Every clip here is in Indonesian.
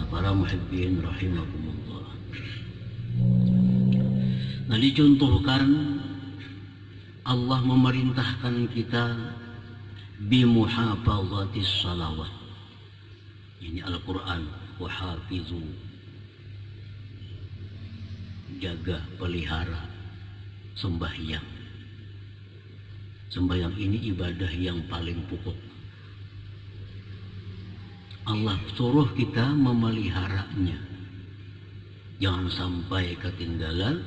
para muhibbin rahimakumullah. Nah, dicontohkan Allah memerintahkan kita bimuhafazatis salawat. Ini Al-Quran, wahafizu, jaga, pelihara sembahyang. Sembahyang ini ibadah yang paling pokok. Allah suruh kita memeliharanya. Jangan sampai ketinggalan,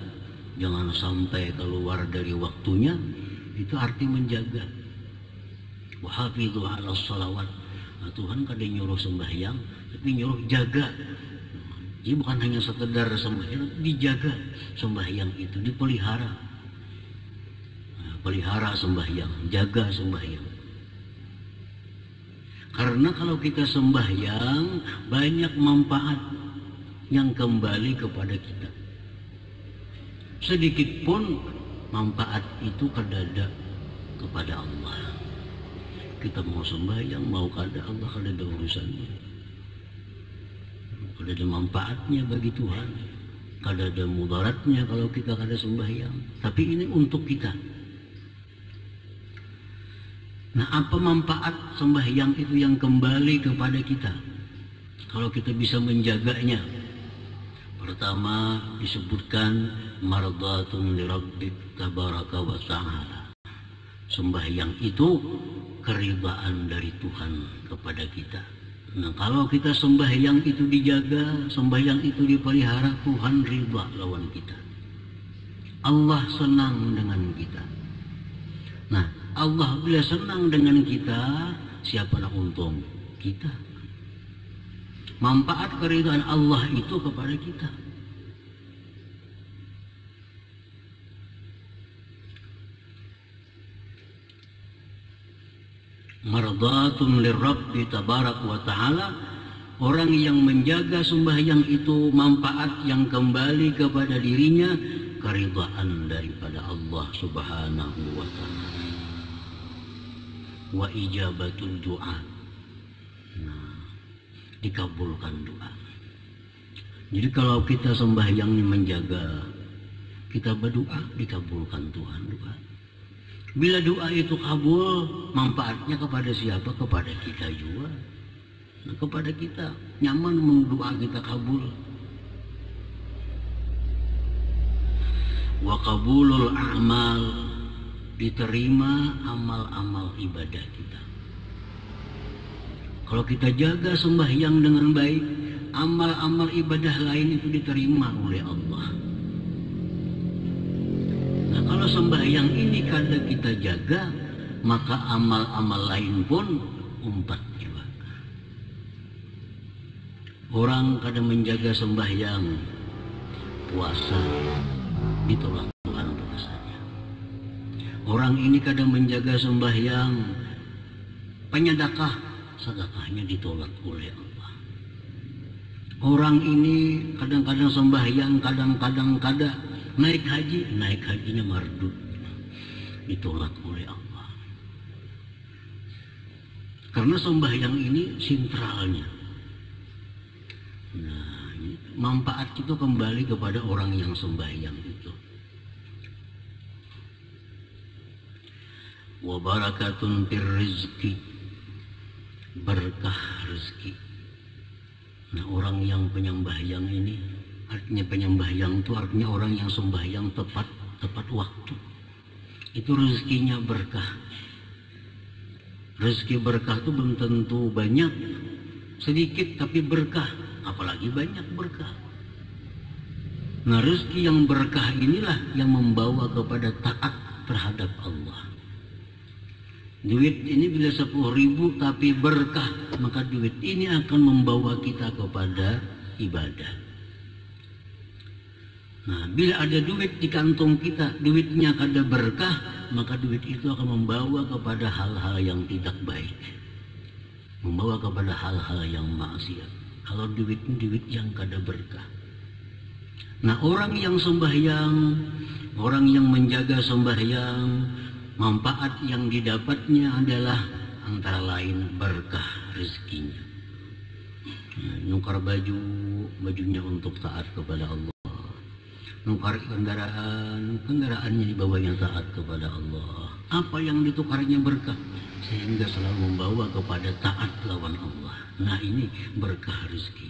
jangan sampai keluar dari waktunya. Itu arti menjaga. Wahafidhu ala salawat. Nah, Tuhan kadang nyuruh sembahyang, tapi nyuruh jaga. Jadi bukan hanya sekedar sembahyang, dijaga sembahyang itu, dipelihara. Nah, pelihara sembahyang, jaga sembahyang. Karena kalau kita sembahyang, banyak manfaat yang kembali kepada kita. Sedikit pun manfaat itu kadada kepada Allah. Kita mau sembahyang, mau kada Allah, kada ada urusannya. Kada ada manfaatnya bagi Tuhan. Kada ada mudaratnya kalau kita kada sembahyang. Tapi ini untuk kita. Nah, apa manfaat sembahyang itu yang kembali kepada kita kalau kita bisa menjaganya? Pertama disebutkan mardatun li rabbik tabaraka wa ta'ala. Sembahyang itu keridaan dari Tuhan kepada kita. Nah, kalau kita sembahyang itu dijaga, sembahyang itu dipelihara, Tuhan ridha lawan kita. Allah senang dengan kita. Nah, Allah bila senang dengan kita, siapa nak untung? Kita. Manfaat keridhaan Allah itu kepada kita. Mardatun lirabbi tabarak wa ta'ala. Orang yang menjaga sembahyang itu manfaat yang kembali kepada dirinya, keridhaan daripada Allah subhanahu wa ta'ala. Wa ijabatul doa. Nah, dikabulkan doa. Jadi kalau kita sembahyang menjaga, kita berdoa, dikabulkan Tuhan doa. Bila doa itu kabul, manfaatnya kepada siapa? Kepada kita juga. Nah, kepada kita nyaman mendoa kita kabul. Wa qabulul a'mal, diterima amal-amal ibadah kita. Kalau kita jaga sembahyang dengan baik, amal-amal ibadah lain itu diterima oleh Allah. Nah, kalau sembahyang ini kada kita jaga, maka amal-amal lain pun umpat juga. Orang kada menjaga sembahyang, puasa ditolak Tuhan puasanya. Orang ini kadang menjaga sembahyang, penyedekah, sedekahnya ditolak oleh Allah. Orang ini kadang-kadang sembahyang, kadang-kadang kada, naik haji, naik hajinya mardud, ditolak oleh Allah. Karena sembahyang ini sentralnya. Nah, manfaat itu kembali kepada orang yang sembahyang itu. Wa barakatun fir rizki, berkah rezeki. Nah, orang yang penyembahyang ini, artinya penyembahyang itu artinya orang yang sembahyang tepat waktu. Itu rezekinya berkah. Rezeki berkah itu belum tentu banyak, sedikit tapi berkah, apalagi banyak berkah. Nah, rezeki yang berkah inilah yang membawa kepada taat terhadap Allah. Duit ini bila 10.000 tapi berkah, maka duit ini akan membawa kita kepada ibadah. Nah, bila ada duit di kantong kita, duitnya kada berkah, maka duit itu akan membawa kepada hal-hal yang tidak baik, membawa kepada hal-hal yang maksiat. Kalau duit yang kada berkah. Nah, orang yang sembahyang, orang yang menjaga sembahyang, manfaat yang didapatnya adalah antara lain berkah rezekinya. Nukar baju, bajunya untuk taat kepada Allah. Nukar kendaraan, kendaraannya dibawanya taat kepada Allah. Apa yang ditukarnya berkah, sehingga selalu membawa kepada taat lawan Allah. Nah, ini berkah rezeki.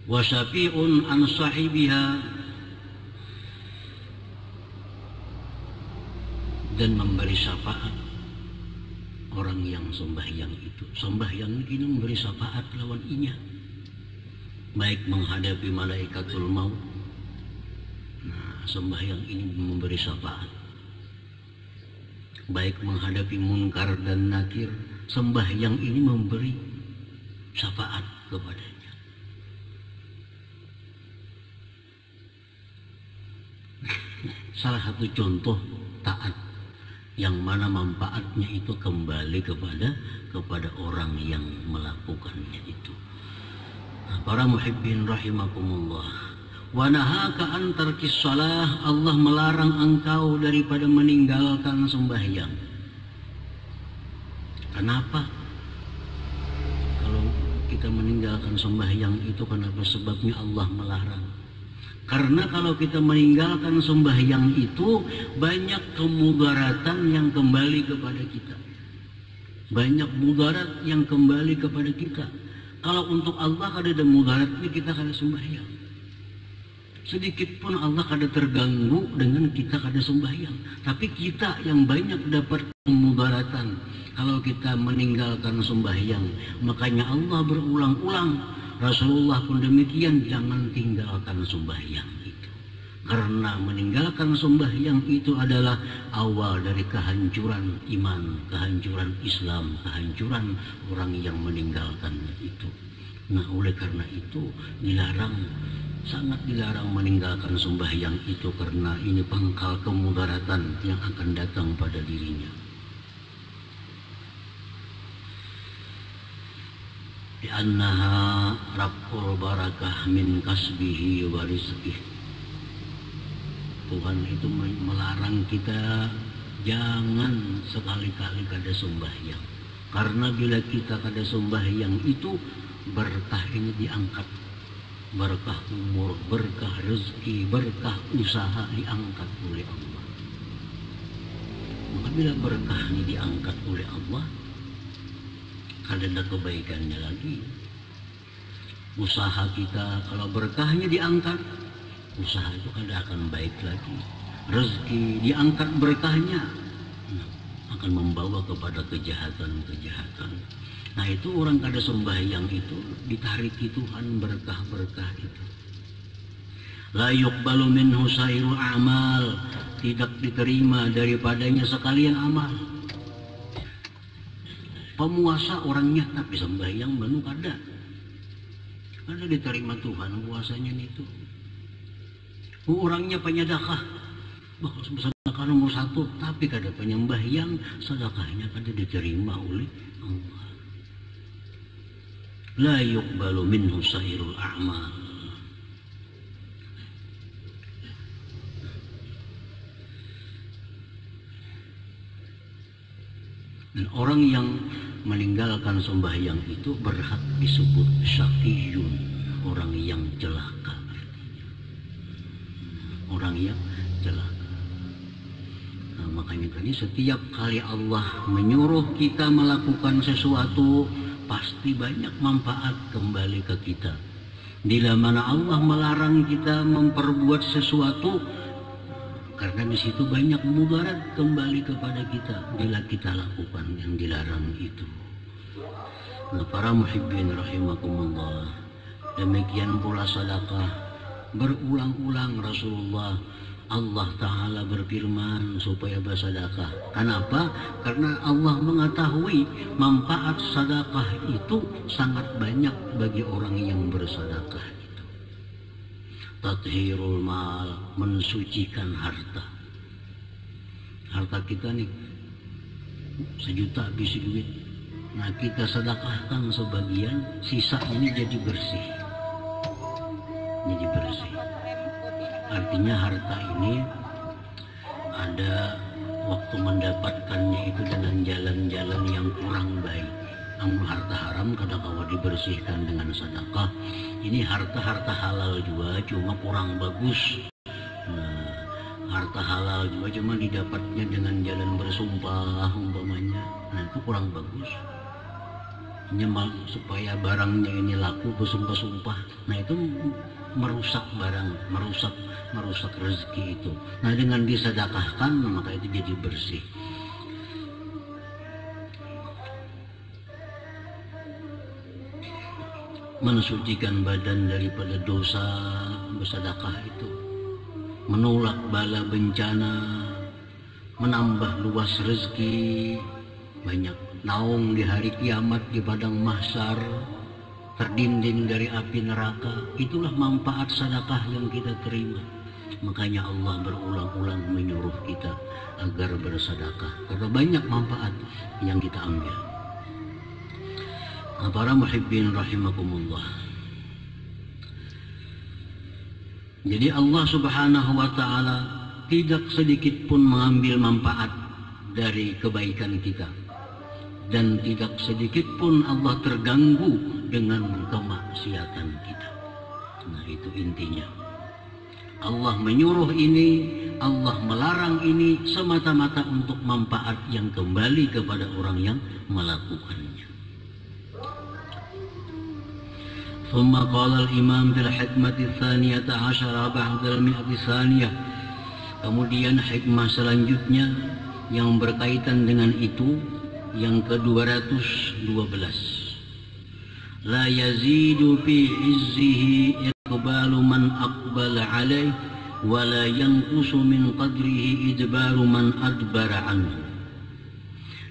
Wasyafi'un an sahibiha, dan memberi syafaat orang yang sembahyang itu. Sembahyang ini memberi syafaat lawan inya, baik menghadapi malaikatul maut. Nah, sembahyang ini memberi syafaat, baik menghadapi munkar dan nakir. Sembahyang ini memberi syafaat kepadanya. Salah satu contoh taat yang mana manfaatnya itu kembali kepada orang yang melakukannya itu. Nah, para muhibbin rahimakumullah, wa nahaka an tarkis shalah, Allah melarang engkau daripada meninggalkan sembahyang. Kenapa? Kalau kita meninggalkan sembahyang itu kenapa sebabnya Allah melarang? Karena kalau kita meninggalkan sembahyang itu banyak kemudaratan yang kembali kepada kita. Banyak mudarat yang kembali kepada kita. Kalau untuk Allah ada mudaratnya, kita kada sembahyang. Sedikit pun Allah kada terganggu dengan kita kada sembahyang. Tapi kita yang banyak dapat kemudaratan kalau kita meninggalkan sembahyang. Makanya Allah berulang-ulang, Rasulullah pun demikian, jangan tinggalkan sembahyang itu. Karena meninggalkan sembahyang itu adalah awal dari kehancuran iman, kehancuran Islam, kehancuran orang yang meninggalkannya itu. Nah, oleh karena itu dilarang, sangat dilarang meninggalkan sembahyang itu, karena ini pangkal kemudaratan yang akan datang pada dirinya. Li'annaha rabbul barakah min kasbihi wa rizqih. Tuhan itu melarang kita jangan sekali-kali kada sembahyang. Karena bila kita kada sembahyang itu, berkah ini diangkat. Berkah umur, berkah rezeki, berkah usaha diangkat oleh Allah. Maka bila berkah ini diangkat oleh Allah, kada ada kebaikannya lagi. Usaha kita kalau berkahnya diangkat, usaha itu kada akan baik lagi. Rezeki diangkat berkahnya, akan membawa kepada kejahatan-kejahatan. Nah, itu orang kada sembahyang itu ditariki Tuhan berkah-berkah itu. La yuqbalu minhu sairu amal, tidak diterima daripadanya sekalian amal. Pemuasa orangnya tapi sembahyang belum ada. Ada diterima Tuhan puasanya itu. Orangnya penyedekah, sedekah nomor 1, tapi kada penyembahyang, sedekahnya kada diterima oleh Allah. La yuqbalu minhu sairul a'mal. Dan orang yang meninggalkan sembahyang itu berhak disebut syaqiyun, orang yang celaka. Orang yang celaka. Nah, makanya tadi setiap kali Allah menyuruh kita melakukan sesuatu, pasti banyak manfaat kembali ke kita. Bila mana Allah melarang kita memperbuat sesuatu, karena di situ banyak mudarat kembali kepada kita bila kita lakukan yang dilarang itu. Nah, para muhibbin rahimakumullah, demikian pula sedekah. Berulang-ulang Rasulullah, Allah Ta'ala berfirman supaya bersedekah. Kenapa? Karena Allah mengetahui manfaat sedekah itu sangat banyak bagi orang yang bersedekah. Tathirul mal, mensucikan harta. Harta kita nih 1 juta habis duit. Nah, kita sedekahkan sebagian, sisa ini jadi bersih. Jadi bersih. Artinya harta ini ada waktu mendapatkannya itu dengan jalan-jalan yang kurang baik. Namun harta haram kadang kalau dibersihkan dengan sedekah, ini harta halal juga cuma kurang bagus. Nah, harta halal juga cuma didapatnya dengan jalan bersumpah umpamanya. Nah, itu kurang bagus. Supaya barangnya ini laku bersumpah-sumpah. Nah, itu merusak barang, merusak rezeki itu. Nah, dengan disedekahkan maka itu jadi bersih. Mensucikan badan daripada dosa bersedekah itu, menolak bala bencana, menambah luas rezeki, banyak naung di hari kiamat di padang mahsyar, terdinding dari api neraka. Itulah manfaat sedekah yang kita terima. Makanya Allah berulang-ulang menyuruh kita agar bersedekah karena banyak manfaat yang kita ambil. Para muhibbin rahimakumullah. Jadi Allah Subhanahu wa ta'ala tidak sedikit pun mengambil manfaat dari kebaikan kita, dan tidak sedikit pun Allah terganggu dengan kemaksiatan kita. Nah, itu intinya. Allah menyuruh ini, Allah melarang ini semata-mata untuk manfaat yang kembali kepada orang yang melakukannya. ثم قال الإمام في الحكمة الثانية عشر بعد المئة الثانية. Kemudian hikmah selanjutnya yang berkaitan dengan itu yang ke-212. La yazidu fi izzihi iqbalu man aqbala alaih wa la yanqusu min qadrihi idbaru man adbara anhu.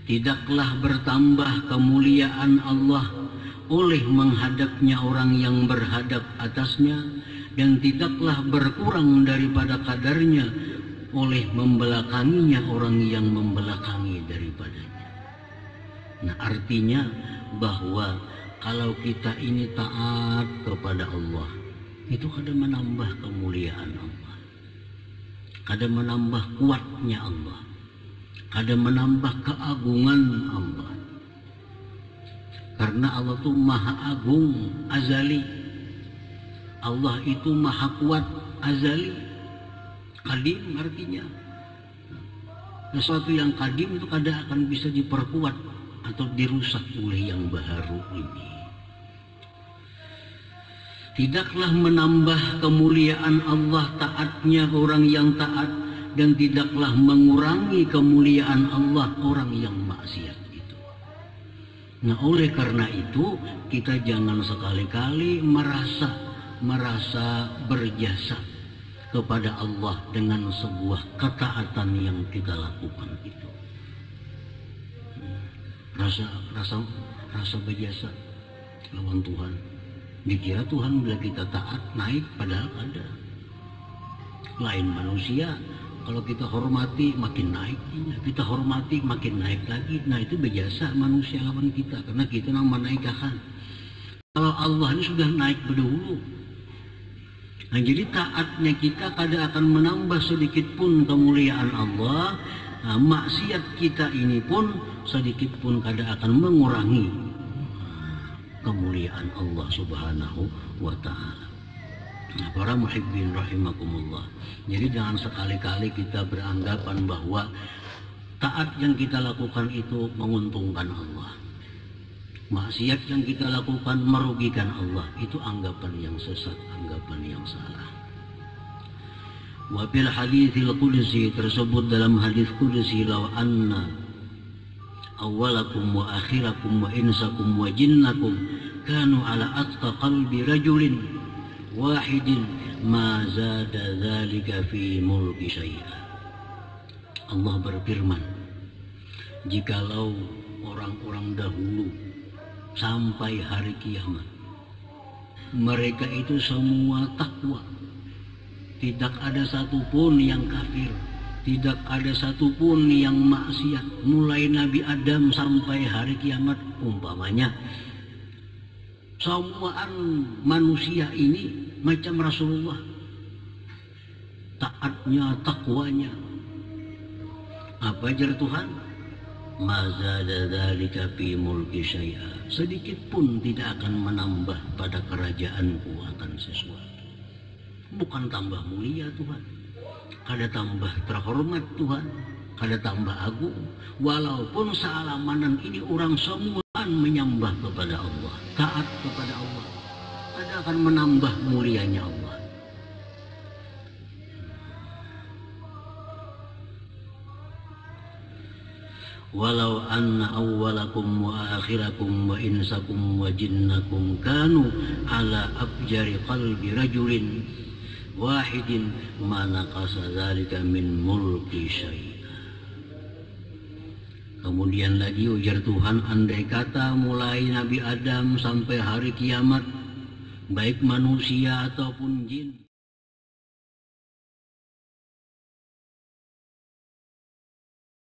Tidaklah bertambah kemuliaan Allah oleh menghadapnya orang yang berhadap atasnya, dan tidaklah berkurang daripada kadarnya oleh membelakanginya orang yang membelakangi daripadanya. Nah, artinya bahwa kalau kita ini taat kepada Allah, itu kadang menambah kemuliaan Allah, kadang menambah kuatnya Allah, kadang menambah keagungan Allah. Karena Allah itu maha agung, azali. Allah itu maha kuat, azali. Kadim artinya sesuatu yang kadim itu kadang akan bisa diperkuat atau dirusak oleh yang baru ini. Tidaklah menambah kemuliaan Allah taatnya orang yang taat, dan tidaklah mengurangi kemuliaan Allah orang yang maksiat. Nah, oleh karena itu kita jangan sekali-kali merasa berjasa kepada Allah dengan sebuah ketaatan yang kita lakukan itu. Rasa berjasa lawan Tuhan. Dikira Tuhan bila kita taat naik, padahal ada. Lain manusia. Kalau kita hormati makin naik, kita hormati makin naik lagi. Nah, itu berjasa manusia lawan kita, karena kita yang menaikkan. Kalau Allah ini sudah naik berdahulu. Nah, jadi taatnya kita kadang akan menambah sedikit pun kemuliaan Allah. Nah, maksiat kita ini pun sedikit pun kadang akan mengurangi kemuliaan Allah Subhanahu wa ta'ala. Nah, para muhibbin rahimakumullah. Jadi jangan sekali-kali kita beranggapan bahwa taat yang kita lakukan itu menguntungkan Allah, maksiat yang kita lakukan merugikan Allah. Itu anggapan yang sesat, anggapan yang salah. Wa bil haditsil qudsi, tersebut dalam hadis qudsi, law anna awwalakum wa akhirakum wa insakum wa jinnakum kanu ala atqa qalbi rajulin wahidin ma zada dzalika fi mulki syai'a. Allah berfirman, jikalau orang-orang dahulu sampai hari kiamat mereka itu semua takwa, tidak ada satupun yang kafir, tidak ada satupun yang maksiat, mulai Nabi Adam sampai hari kiamat umpamanya. Semuaan manusia ini macam Rasulullah, taatnya, takwanya. Apa ajar Tuhan? Ma zada dzalika fi mulki syai'a. Sedikit pun tidak akan menambah pada kerajaanku akan sesuatu. Bukan tambah mulia Tuhan, kada tambah terhormat Tuhan, kada tambah agung. Walaupun sealamanan ini orang semua menyembah kepada Allah, taat kepada Allah, kada akan menambah mulianya Allah. Walau anna awwalakum wa akhirakum wa insakum wa jinnakum kanu ala afjari qalbi rajulin wahidin ma naqasa dzalika min mulki syai'a. Kemudian lagi ujar Tuhan, andai kata mulai Nabi Adam sampai hari kiamat, baik manusia ataupun jin,